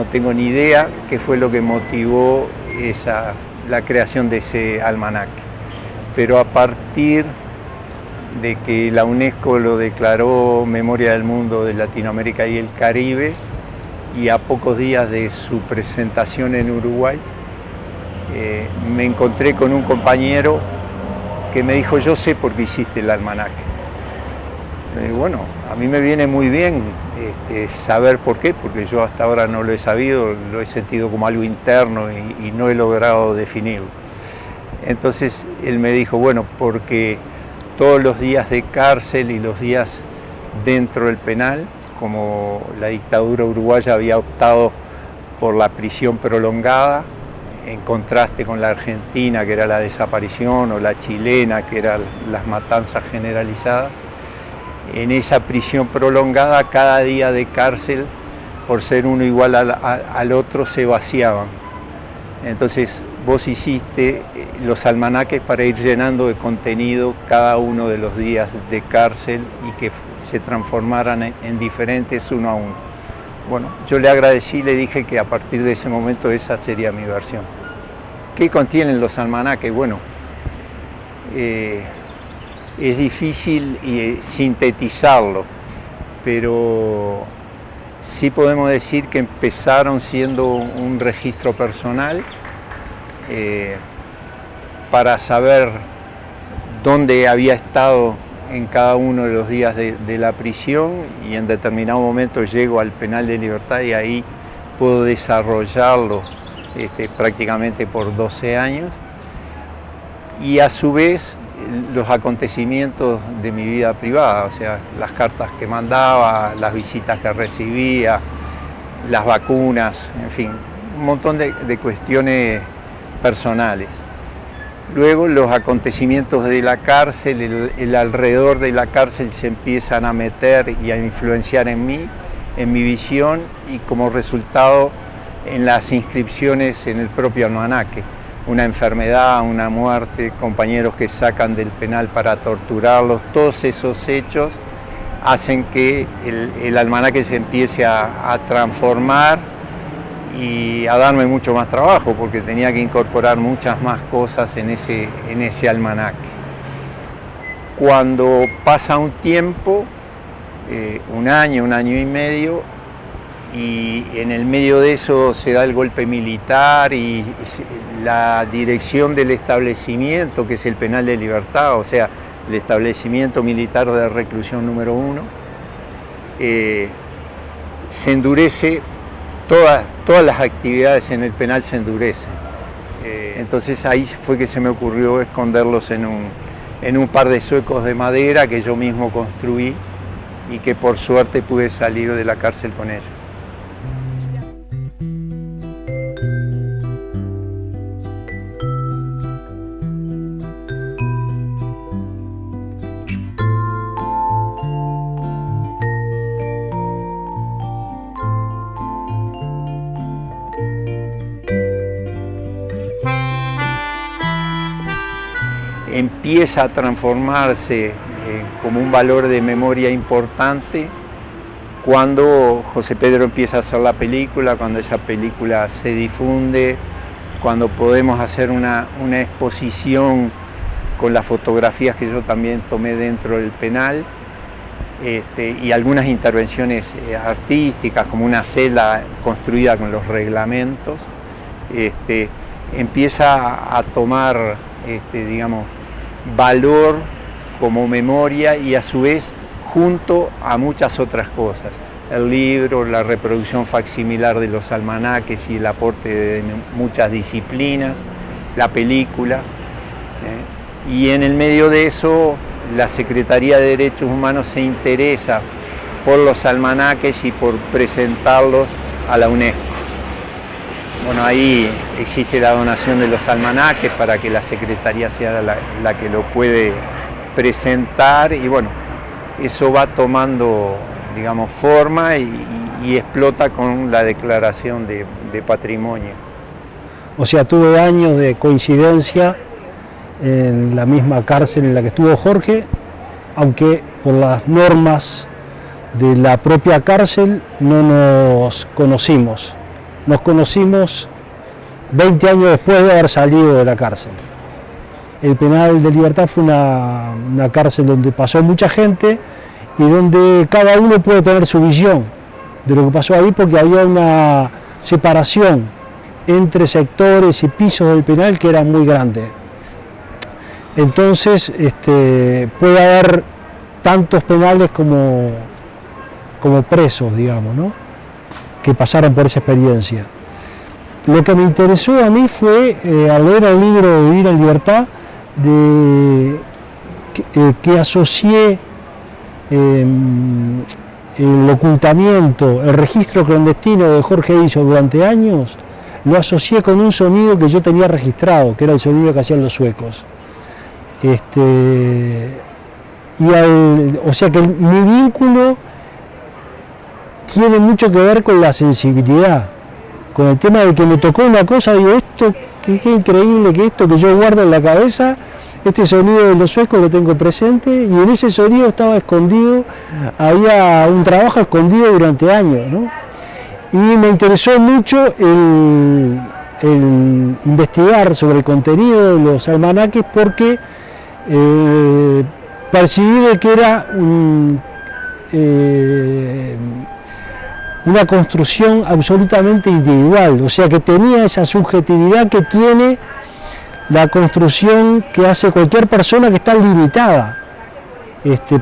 no tengo ni idea qué fue lo que motivó la creación de ese almanaque. Pero a partir de que la UNESCO lo declaró Memoria del Mundo de Latinoamérica y el Caribe, y a pocos días de su presentación en Uruguay, me encontré con un compañero que me dijo: yo sé por qué hiciste el almanaque. Bueno, a mí me viene muy bien saber por qué, porque yo hasta ahora no lo he sabido, lo he sentido como algo interno y no he logrado definirlo. Entonces él me dijo: bueno, porque todos los días de cárcel y los días dentro del penal, como la dictadura uruguaya había optado por la prisión prolongada, en contraste con la argentina, que era la desaparición, o la chilena, que eran las matanzas generalizadas, en esa prisión prolongada, cada día de cárcel, por ser uno igual al otro, se vaciaban. Entonces vos hiciste los almanaques para ir llenando de contenido cada uno de los días de cárcel y que se transformaran en diferentes uno a uno. Bueno, yo le agradecí, le dije que a partir de ese momento esa sería mi versión. ¿Qué contienen los almanaques? Bueno, es difícil sintetizarlo, pero sí podemos decir que empezaron siendo un registro personal para saber dónde había estado en cada uno de los días de la prisión, y en determinado momento llego al penal de libertad y ahí puedo desarrollarlo prácticamente por 12 años, y a su vez los acontecimientos de mi vida privada, o sea, las cartas que mandaba, las visitas que recibía, las vacunas, en fin, un montón de cuestiones personales. Luego los acontecimientos de la cárcel, el alrededor de la cárcel se empiezan a meter y a influenciar en mí, en mi visión, y como resultado en las inscripciones en el propio almanaque. Una enfermedad, una muerte, compañeros que sacan del penal para torturarlos, todos esos hechos hacen que el almanaque se empiece a transformar y a darme mucho más trabajo, porque tenía que incorporar muchas más cosas en ese almanaque. Cuando pasa un tiempo, un año y medio, y en el medio de eso se da el golpe militar y la dirección del establecimiento, que es el penal de libertad, o sea, el establecimiento militar de reclusión número 1, se endurece, todas las actividades en el penal se endurecen. Entonces ahí fue que se me ocurrió esconderlos en un par de zuecos de madera que yo mismo construí y que por suerte pude salir de la cárcel con ellos. Empieza a transformarse como un valor de memoria importante cuando José Pedro empieza a hacer la película, cuando esa película se difunde, cuando podemos hacer una exposición con las fotografías que yo también tomé dentro del penal, y algunas intervenciones artísticas, como una celda construida con los reglamentos, empieza a tomar, digamos, valor como memoria, y a su vez junto a muchas otras cosas. El libro, la reproducción facsimilar de los almanaques y el aporte de muchas disciplinas, la película, y en el medio de eso la Secretaría de Derechos Humanos se interesa por los almanaques y por presentarlos a la UNESCO. Bueno, ahí existe la donación de los almanaques para que la Secretaría sea la que lo puede presentar, y bueno, eso va tomando, digamos, forma y explota con la declaración de patrimonio. O sea, tuve años de coincidencia en la misma cárcel en la que estuvo Jorge, aunque por las normas de la propia cárcel no nos conocimos. nos conocimos 20 años después de haber salido de la cárcel. El penal de Libertad fue una cárcel donde pasó mucha gente y donde cada uno puede tener su visión de lo que pasó ahí, porque había una separación entre sectores y pisos del penal que era muy grande. Entonces puede haber tantos penales como presos, digamos, ¿no?, que pasaron por esa experiencia. Lo que me interesó a mí fue, al leer el libro de Vivir en Libertad, que asocié el ocultamiento, el registro clandestino de Jorge Iso durante años, lo asocié con un sonido que yo tenía registrado, que era el sonido que hacían los suecos. O sea que mi vínculo tiene mucho que ver con la sensibilidad, con el tema de que me tocó una cosa, digo, esto, qué increíble que esto que yo guardo en la cabeza, este sonido de los suecos lo tengo presente, y en ese sonido estaba escondido, había un trabajo escondido durante años, ¿no? Y me interesó mucho el investigar sobre el contenido de los almanaques, porque percibí de que era una construcción absolutamente individual, o sea que tenía esa subjetividad que tiene la construcción que hace cualquier persona que está limitada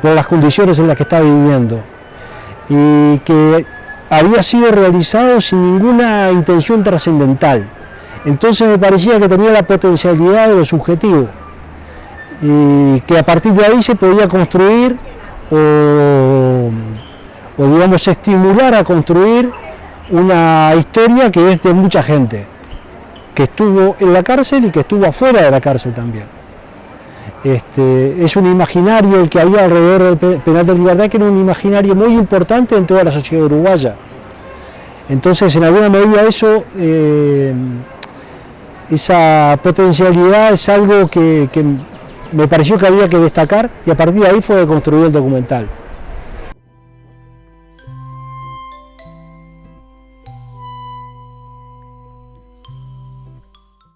por las condiciones en las que está viviendo, y que había sido realizado sin ninguna intención trascendental. Entonces me parecía que tenía la potencialidad de lo subjetivo, y que a partir de ahí se podía construir o digamos estimular a construir una historia que es de mucha gente que estuvo en la cárcel y que estuvo afuera de la cárcel también. Es un imaginario el que había alrededor del penal de Libertad, que era un imaginario muy importante en toda la sociedad uruguaya. Entonces, en alguna medida eso, esa potencialidad es algo que me pareció que había que destacar, y a partir de ahí fue construido el documental.